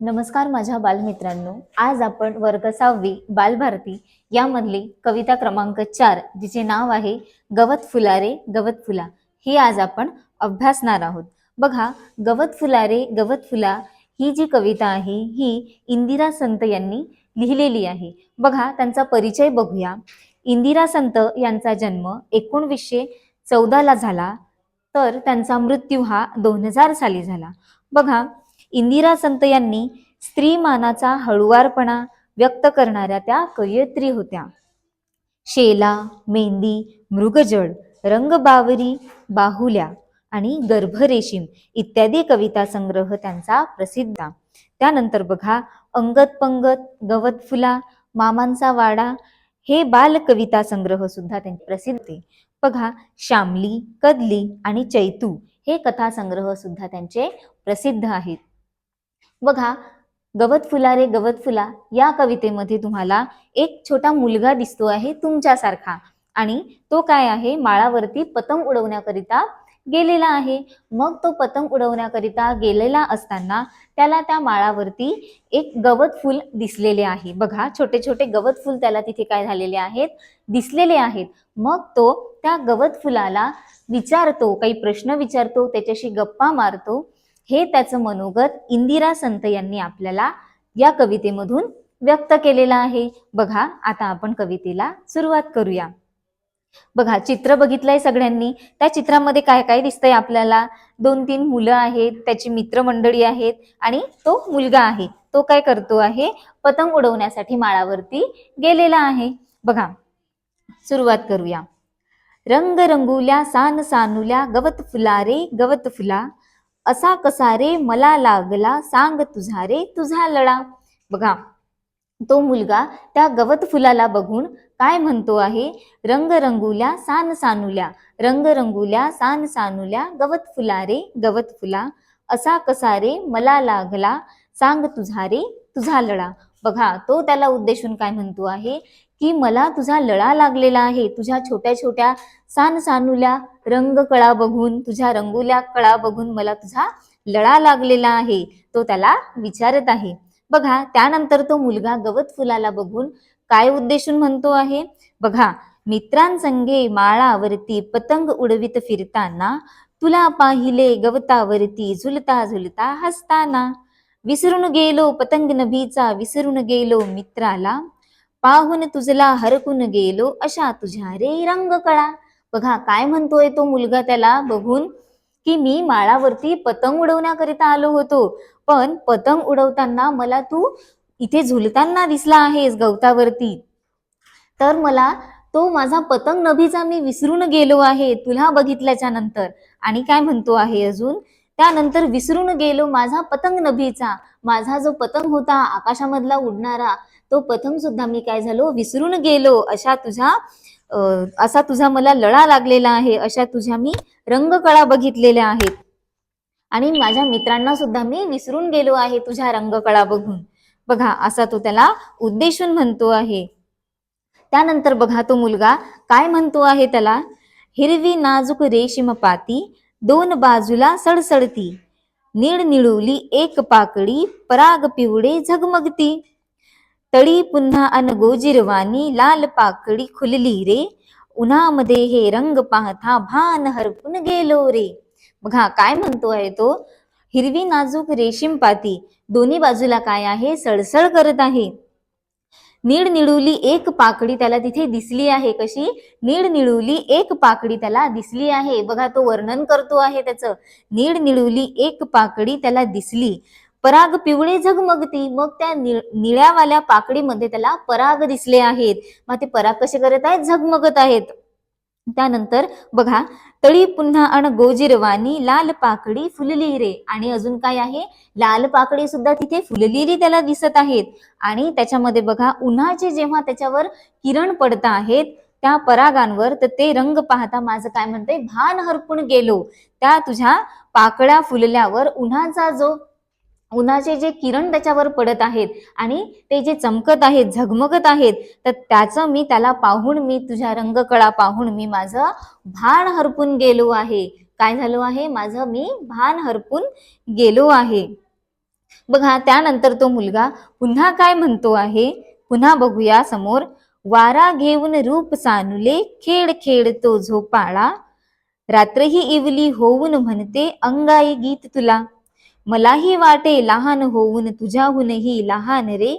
नमस्कार माझ्या बालमित्रांनो, आज आपण वर्ग 6वी बालभारती यामधली कविता क्रमांक 4 जिचे नाव आहे गवत फुला रे गवत फुला ही आज आपण अभ्यासणार आहोत। बघा, गवत फुला रे गवत फुला ही जी कविता आहे ही इंदिरा संत यांनी लिहिलेली आहे। बघा, त्यांचा परिचय बघूया। इंदिरा संत यांचा जन्म 1914 ला झाला, तर त्यांचा मृत्यू हा 2000 साली झाला। बघा, इंदिरा संत यांनी स्त्रीमानाचा हळुवारपणा व्यक्त करणाऱ्या त्या कवयित्री होत्या। शेला, मेहंदी, मृगजळ, रंगबावरी, बाहुल्या आणि गर्भरेशीम इत्यादी कविता संग्रह त्यांचा प्रसिद्ध। त्यानंतर बघा, अंगत पंगत, गवत फुला, मामांचा वाडा हे बाल कविता संग्रह सुद्धा त्यांचे प्रसिद्ध आहे। बघा, श्यामली, कदली आणि चैतू हे कथा संग्रह सुद्धा त्यांचे प्रसिद्ध आहेत। बघा, गवत फुला रे गवत फुला या कवितेमध्ये तुम्हाला एक छोटा मुलगा दिसतो आहे तुमच्यासारखा, आणि तो काय आहे, माळावरती पतंग उडवण्याकरिता गेलेला आहे। मग तो पतंग उडवण्याकरिता गेलेला असताना त्याला त्या माळावरती एक गवत फूल दिसलेले आहे। बघा, छोटे छोटे गवत फूल त्याला तिथे काय झालेले आहेत, दिसलेले आहेत। मग तो त्या गवत फुलाला विचारतो, काही प्रश्न विचारतो, त्याच्याशी गप्पा मारतो। हे त्याचं मनोगत इंदिरा संत यांनी आपल्याला या कवितेमधून व्यक्त केलेलं आहे। बघा, आता आपण कवितेला सुरुवात करूया। बघा, चित्र बघितलंय सगळ्यांनी। त्या चित्रामध्ये काय काय दिसतंय आपल्याला, 2-3 मुलं आहेत, त्याची मित्रमंडळी आहेत आणि तो मुलगा आहे, तो काय करतो आहे, पतंग उडवण्यासाठी माळावरती गेलेला आहे। बघा, सुरुवात करूया। रंग रंगुल्या सान सानुल्या गवत फुला रे गवत फुला, असा कसा रे मला लागला सांग तुझा रे तुझा लळा। बघा, तो मुलगा त्या गवत फुलाला बघून काय म्हणतो आहे, रंग रंगुल्या सान सानुल्या, रंग रंगुल्या सान सानुल्या गवत फुला रे गवत फुला, असा कसा रे मला लागला सांग तुझा रे तुझा लळा। बघा, तो त्याला उद्देशून काय म्हणतो आहे की मला तुझा लळा लागलेला आहे, तुझ्या छोट्या छोट्या सान सानुल्या रंग कळा बघून, तुझ्या रंगुल्या कळा बघून मला तुझा लळा लागलेला आहे, तो त्याला विचारत आहे। बघा, त्यानंतर तो मुलगा गवत फुलाला बघून काय उद्देशून म्हणतो आहे, बघा, मित्रांसंगे माळावरती पतंग उडवीत फिरताना, तुला पाहिले गवतावरती झुलता झुलता हसताना, विसरून गेलो पतंग नभीचा विसरून गेलो मित्राला, पाहून तुझला हरकून गेलो अशा तुझ्या रे रंग कळा। बघा, काय म्हणतोय तो मुलगा त्याला बघून की मी माळावरती पतंग उडवण्याकरिता आलो होतो, पण पतंग उडवताना मला तू इथे झुलताना दिसला आहेस गवतावरती, तर मला तो माझा पतंग नभीचा मी विसरून गेलो आहे तुला बघितल्याच्या नंतर। आणि काय म्हणतो आहे अजून, त्यानंतर विसरून गेलो माझा पतंग नभीचा, माझा जो पतंग होता आकाशामधला उडणारा, तो पतंग सुद्धा मी काय झालो, विसरून गेलो, असा तुझा मला लळा लागलेला आहे, अशा तुझ्या मी रंगकळा बघितलेल्या आहेत, आणि माझ्या मित्रांना सुद्धा मी विसरून गेलो आहे तुझ्या रंगकळा बघून। बघा, असा तो त्याला उद्देशून म्हणतो आहे। त्यानंतर बघा, तो मुलगा काय म्हणतो आहे त्याला, हिरवी नाजूक रेशीम पाती, दोन बाजूला सडसडती, निळ निळुली एक पाकडी, पराग पिवळे झगमगती, तळी पुन्हा अन गोजिरवानी, लाल पाकडी खुलली रे, उन्हामध्ये हे रंग पाहता भान हरपून गेलो रे। बघा, काय म्हणतो आहे तो, हिरवी नाजूक रेशीम पाती, दोन्ही बाजूला काय आहे, सळसळ करत आहे, निळ निळुली एक पाकडी त्याला तिथे दिसली आहे, कशी, निळ निळुली एक पाकडी त्याला दिसली आहे। बघा, तो वर्णन करतो आहे त्याचं, निळ निळुली एक पाकडी त्याला दिसली, पराग पिवळे झगमगती, मग त्या निळ्यावाल्या पाकडीमध्ये त्याला पराग दिसले आहेत, मग ते पराग कसे करत आहेत, झगमगत आहेत। त्यानंतर बघा, तळी पुन्हा अन गोजिरवानी, लाल पाकडी फुलली रे, आणि अजून काय आहे, लाल पाकडी सुद्धा तिथे फुललेली त्याला दिसत आहेत। आणि त्याच्यामध्ये बघा, उन्हाचे जेव्हा त्याच्यावर किरण पडत आहेत त्या परागांवर, तर ते रंग पाहता माझं काय म्हणते, भान हरपून गेलो, त्या तुझ्या पाकळ्या फुलल्यावर उन्हाचे जे किरण त्याच्यावर पडत आहेत आणि ते जे चमकत आहेत, झगमगत आहेत, तर त्याचं मी त्याला पाहून, मी तुझ्या रंगकळा पाहून मी माझं भान हरपून गेलो आहे, काय झालो आहे, माझं मी भान हरपून गेलो आहे। बघा त्यानंतर तो मुलगा पुन्हा काय म्हणतो आहे, पुन्हा बघूया समोर. वारा घेऊन रूप सानुले, खेळ खेळतो झोपाळा, रात्रही इवली होऊन म्हणते अंगाई गीत तुला, मलाही वाटे लहान होऊन तुझ्याहूनही लहान रे,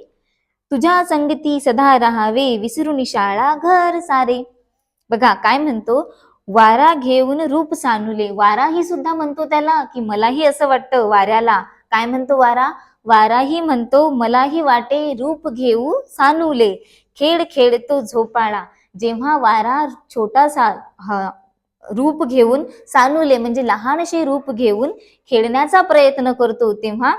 तुझ्या संगती सदा राहावे विसरून शाळा घर सारे. बघा काय म्हणतो, वारा घेऊन रूप सानुले. वारा ही सुद्धा म्हणतो त्याला की मलाही असं वाटतं वाऱ्याला. काय म्हणतो वारा, वाराही म्हणतो मलाही वाटे रूप घेऊ सानुले, खेळ खेळतो झोपाळा. जेव्हा वारा छोटासा रूप घेऊन सानुले म्हणजे लहानशे रूप घेऊन खेळण्याचा प्रयत्न करतो, तेव्हा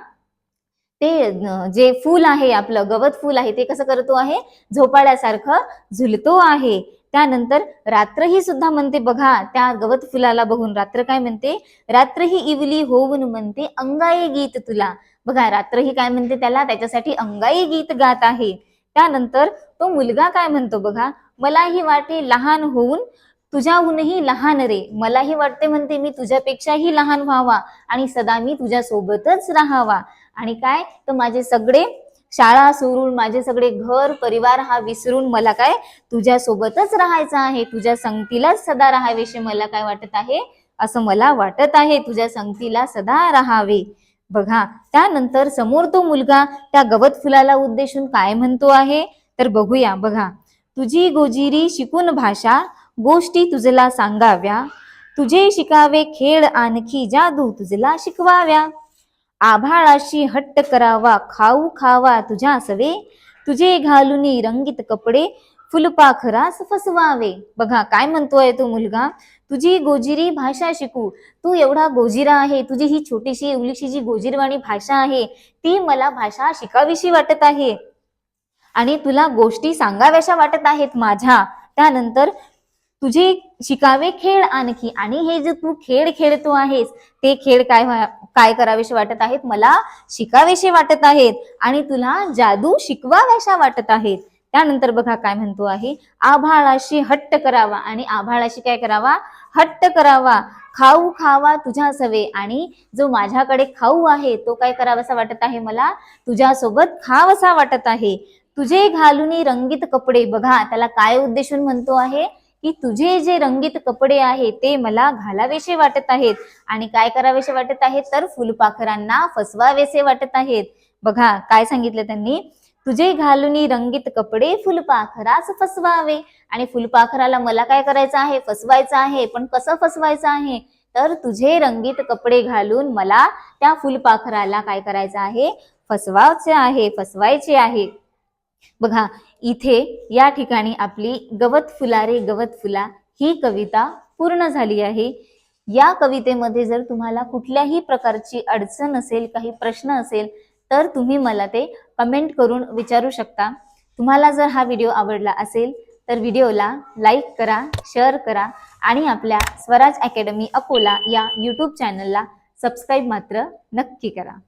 ते जे फूल आहे आपलं गवत फूल आहे ते कसं करतो आहे, झोपाळ्यासारखं झुलतो आहे. त्यानंतर रात्र ही सुद्धा म्हणते बघा, त्या गवत फुलाला बघून रात्र काय म्हणते, रात्र ही इवली होऊन म्हणते अंगाई गीत तुला. बघा रात्र ही काय म्हणते त्याला, त्याच्यासाठी अंगाई गीत गात आहे. त्यानंतर तो मुलगा काय म्हणतो बघा, मलाही वाटे लहान होऊन तुझ्याहूनही लहान रे. मलाही वाटते म्हणते मी तुझ्यापेक्षाही लहान व्हावा आणि सदा मी तुझ्या सोबतच राहावा. आणि काय तर माझे सगळे शाळा सोडून माझे सगळे घर परिवार हा विसरून मला काय तुझ्या सोबतच राहायचं आहे, तुझ्या संगतीलाच सदा राहावेसे मला काय वाटत आहे, असं मला वाटत आहे, तुझ्या संगतीला सदा राहावे. बघा त्यानंतर समोर तो मुलगा त्या गवत फुलाला उद्देशून काय म्हणतो आहे तर बघूया. बघा, तुझी गोजिरी शिकून भाषा, गोष्टी तुझला सांगाव्या, तुझे शिकावे खेळ आणखी जादू तुझला शिकवाव्या, आभाळाशी हट्ट करावा खाऊ खावा तुझ्या सवे, तुझे घालुनी रंगीत कपडे फुलपाखरास फसवावे. बघा काय म्हणतोय तो मुलगा, तुझी गोजिरी भाषा शिकू. तू एवढा गोजिरा आहे, तुझी ही छोटीशी उलीशी जी गोजिरवाणी भाषा आहे ती मला भाषा शिकावीशी वाटत आहे आणि तुला गोष्टी सांगाव्याशा वाटत आहेत माझ्या. त्यानंतर तुझे शिकावे खेळ आणखी, आणि हे जे तू खेळ खेळतो आहेस ते खेळ काय करावेसे वाटत आहेत, मला शिकावेशे वाटत आहेत आणि तुला जादू शिकवाव्याशा वाटत आहेत. त्यानंतर बघा काय म्हणतो आहे, आभाळाशी हट्ट करावा, आणि आभाळाशी काय करावा, हट्ट करावा, खाऊ खावा तुझ्या सवे, आणि जो माझ्याकडे खाऊ आहे तो काय करावासा वाटत आहे, मला तुझ्यासोबत खावासा वाटत आहे. तुझे घालुनी रंगीत कपडे. बघा त्याला काय उद्देशून म्हणतो आहे की तुझे जे रंगीत कपडे आहेत ते मला घालावेसे वाटत आहेत आणि काय करावेसे वाटत आहेत तर फुलपाखरांना फसवावेसे वाटत आहेत. बघा काय सांगितलं त्यांनी, तुझे घालुनी रंगीत कपडे फुलपाखरास फसवावे, आणि फुलपाखराला मला काय करायचं आहे, फसवायचं आहे. पण कसं फसवायचं आहे तर तुझे रंगीत कपडे घालून मला त्या फुलपाखराला काय करायचं आहे, फसवायचे आहे. बघा इथे या ठिकाणी आपली गवत फुला रे गवत फुला ही कविता पूर्ण झाली आहे. या कवितेमध्ये जर तुम्हाला कुठल्याही प्रकारची अडचण असेल, काही प्रश्न असेल तर तुम्ही मला ते कमेंट करून विचारू शकता. तुम्हाला जर हा व्हिडिओ आवडला असेल तर व्हिडिओला लाईक करा, शेअर करा आणि आपल्या स्वराज अकॅडमी अकोला या यूट्यूब चॅनलला सबस्क्राईब मात्र नक्की करा.